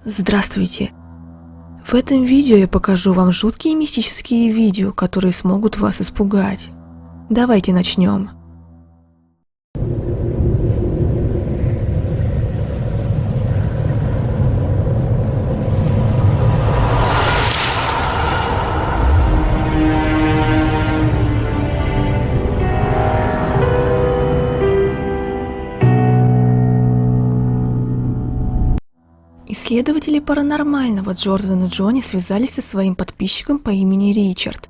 Здравствуйте! В этом видео я покажу вам жуткие мистические видео, которые смогут вас испугать. Давайте начнем. Исследователи паранормального Джордан и Джонни связались со своим подписчиком по имени Ричард.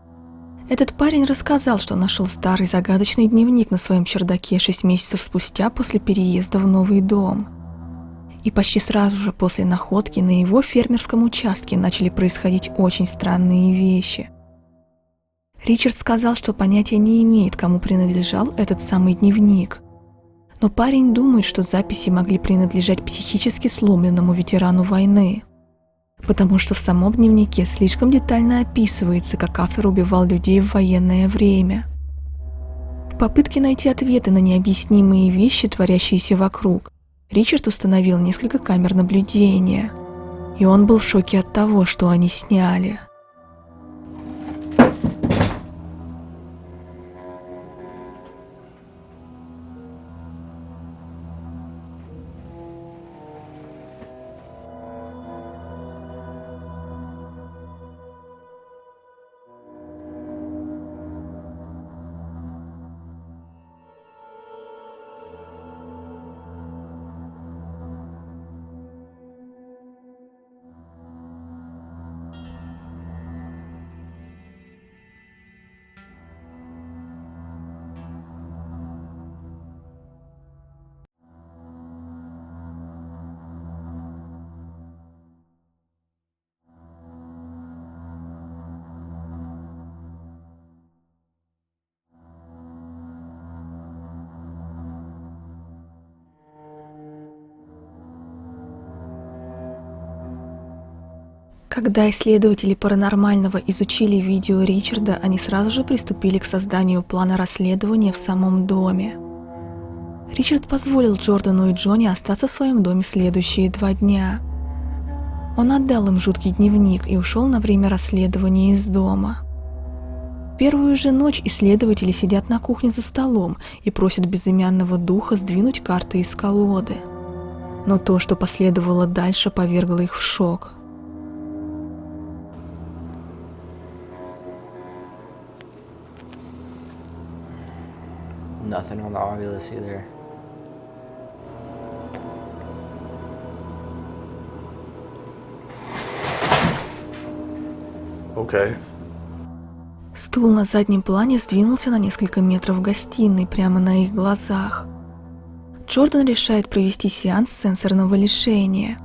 Этот парень рассказал, что нашел старый загадочный дневник на своем чердаке 6 месяцев спустя после переезда в новый дом. И почти сразу же после находки на его фермерском участке начали происходить очень странные вещи. Ричард сказал, что понятия не имеет, кому принадлежал этот самый дневник. Но парень думает, что записи могли принадлежать психически сломленному ветерану войны, потому что в самом дневнике слишком детально описывается, как автор убивал людей в военное время. В попытке найти ответы на необъяснимые вещи, творящиеся вокруг, Ричард установил несколько камер наблюдения, и он был в шоке от того, что они сняли. Когда исследователи паранормального изучили видео Ричарда, они сразу же приступили к созданию плана расследования в самом доме. Ричард позволил Джордану и Джонни остаться в своем доме следующие 2 дня. Он отдал им жуткий дневник и ушел на время расследования из дома. Первую же ночь исследователи сидят на кухне за столом и просят безымянного духа сдвинуть карты из колоды. Но то, что последовало дальше, повергло их в шок. Nothing on the Ovilus either. Okay. Стул на заднем плане сдвинулся на несколько метров в гостиной, прямо на их глазах. Джордан решает провести сеанс сенсорного лишения.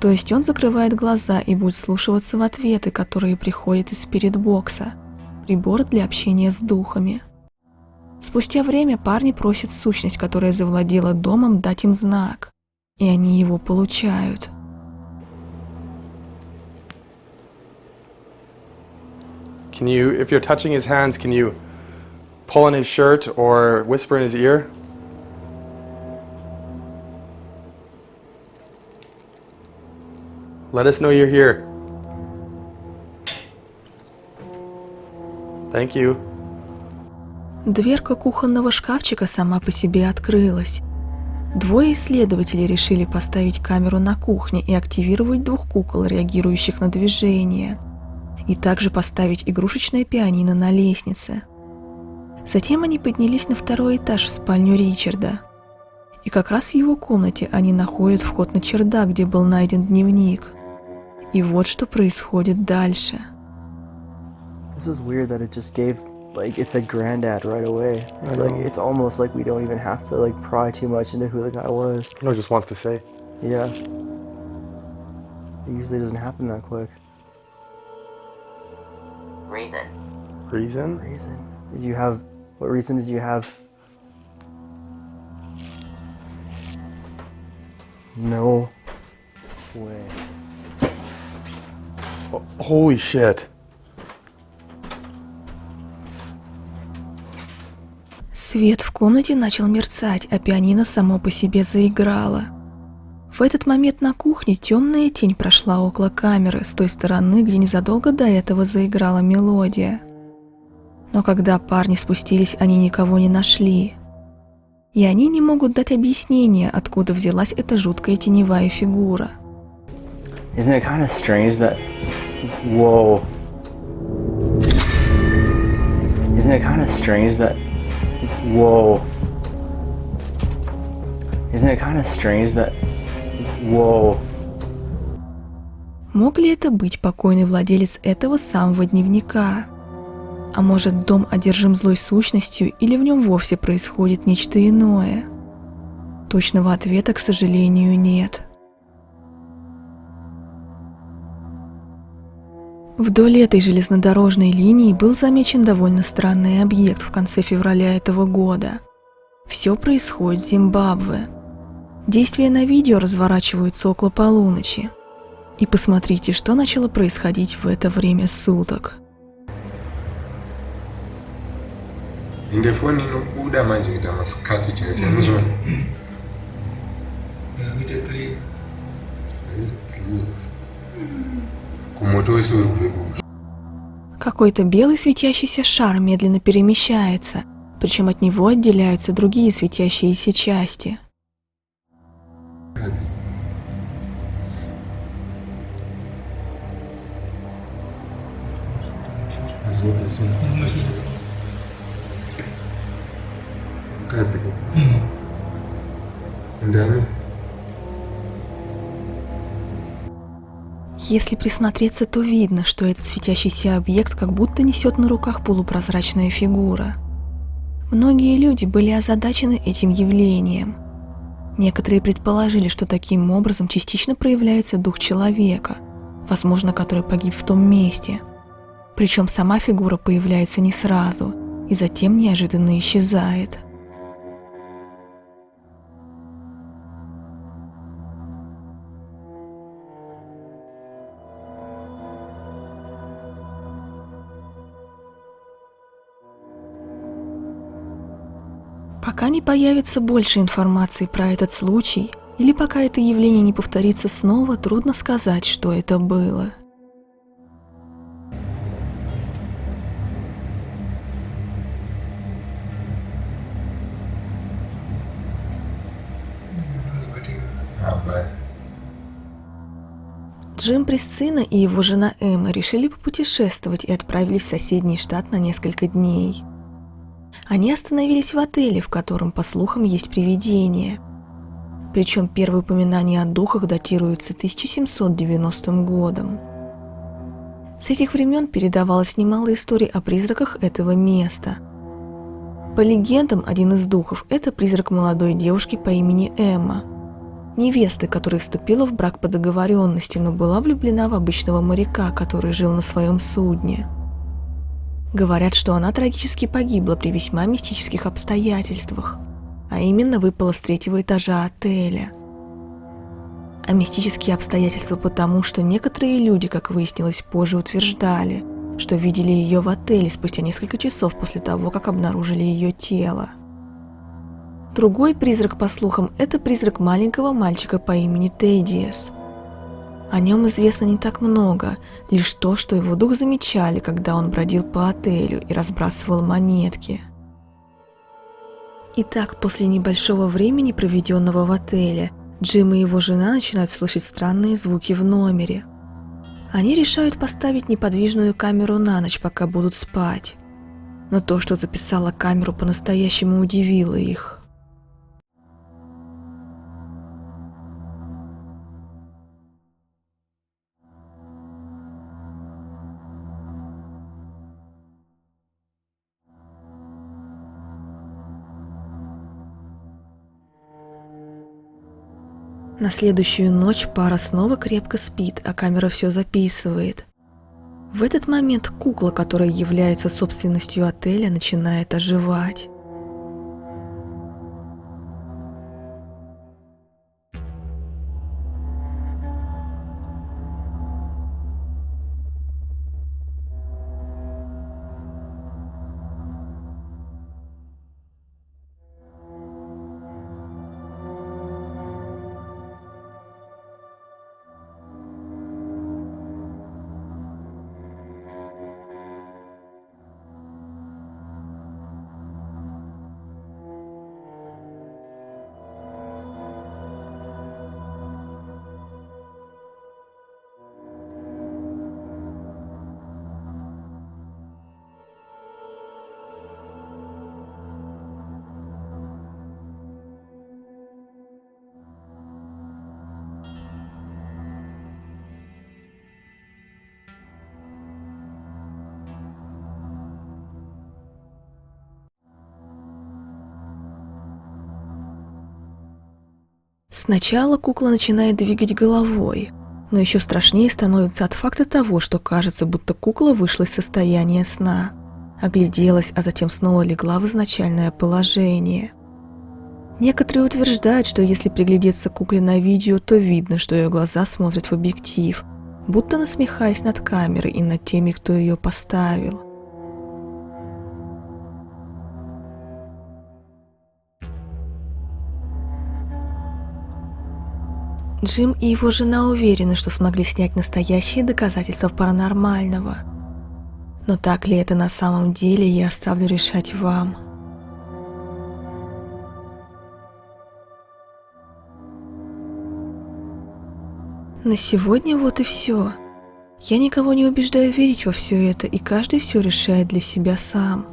То есть он закрывает глаза и будет вслушиваться в ответы, которые приходят из спиритбокса, прибора для общения с духами. Спустя время парни просят сущность, которая завладела домом, дать им знак, и они его получают. Can you, if you're touching his hands, can you pull on his shirt or whisper in his ear? Let us know you're here. Thank you. Дверка кухонного шкафчика сама по себе открылась. 2 исследователей решили поставить камеру на кухне и активировать 2 кукол, реагирующих на движение, и также поставить игрушечное пианино на лестнице. Затем они поднялись на 2-й этаж в спальню Ричарда. И как раз в его комнате они находят вход на чердак, где был найден дневник. И вот что происходит дальше. This is weird that it just gave, like, it said granddad right away. It's like, it's almost like we don't even have to, like, pry too much into who the guy was. No, just wants to say. Yeah. It usually doesn't happen that quick. Reason. Reason? Reason? Did you have, what reason did you have? No way. Oh, holy shit. Свет в комнате начал мерцать, а пианино само по себе заиграло. В этот момент на кухне темная тень прошла около камеры с той стороны, где незадолго до этого заиграла мелодия. Но когда парни спустились, они никого не нашли. И они не могут дать объяснения, откуда взялась эта жуткая теневая фигура. Isn't it kind of strange that... Whoa. Isn't it kind of strange that... Whoa. Isn't it kind of strange that... Whoa. Мог ли это быть покойный владелец этого самого дневника? А может, дом одержим злой сущностью, или в нем вовсе происходит нечто иное? Точного ответа, к сожалению, нет. Вдоль этой железнодорожной линии был замечен довольно странный объект в конце февраля этого года. Все происходит в Зимбабве. Действия на видео разворачиваются около полуночи. И посмотрите, что начало происходить в это время суток. Indefoni no kuda manje kita maskati cha kumoto wese uri kuvebu. Какой-то белый светящийся шар медленно перемещается, причем от него отделяются другие светящиеся части. Если присмотреться, то видно, что этот светящийся объект как будто несет на руках полупрозрачная фигура. Многие люди были озадачены этим явлением. Некоторые предположили, что таким образом частично проявляется дух человека, возможно, который погиб в том месте. Причем сама фигура появляется не сразу и затем неожиданно исчезает. Пока не появится больше информации про этот случай, или пока это явление не повторится снова, трудно сказать, что это было. Джим Присцина и его жена Эмма решили попутешествовать и отправились в соседний штат на несколько дней. Они остановились в отеле, в котором, по слухам, есть привидения. Причем первые упоминания о духах датируются 1790 годом. С этих времен передавалось немало историй о призраках этого места. По легендам, один из духов – это призрак молодой девушки по имени Эмма, невесты, которая вступила в брак по договоренности, но была влюблена в обычного моряка, который жил на своем судне. Говорят, что она трагически погибла при весьма мистических обстоятельствах, а именно выпала с 3-го этажа отеля. А мистические обстоятельства потому, что некоторые люди, как выяснилось позже, утверждали, что видели ее в отеле спустя несколько часов после того, как обнаружили ее тело. Другой призрак, по слухам, это призрак маленького мальчика по имени Тедиас. О нем известно не так много, лишь то, что его дух замечали, когда он бродил по отелю и разбрасывал монетки. Итак, после небольшого времени, проведенного в отеле, Джим и его жена начинают слышать странные звуки в номере. Они решают поставить неподвижную камеру на ночь, пока будут спать. Но то, что записала камеру, по-настоящему удивило их. На следующую ночь пара снова крепко спит, а камера все записывает. В этот момент кукла, которая является собственностью отеля, начинает оживать. Сначала кукла начинает двигать головой, но еще страшнее становится от факта того, что кажется, будто кукла вышла из состояния сна, огляделась, а затем снова легла в изначальное положение. Некоторые утверждают, что если приглядеться к кукле на видео, то видно, что ее глаза смотрят в объектив, будто насмехаясь над камерой и над теми, кто ее поставил. Джим и его жена уверены, что смогли снять настоящие доказательства паранормального. Но так ли это на самом деле, я оставлю решать вам. На сегодня вот и все. Я никого не убеждаю верить во все это, и каждый все решает для себя сам.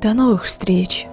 До новых встреч!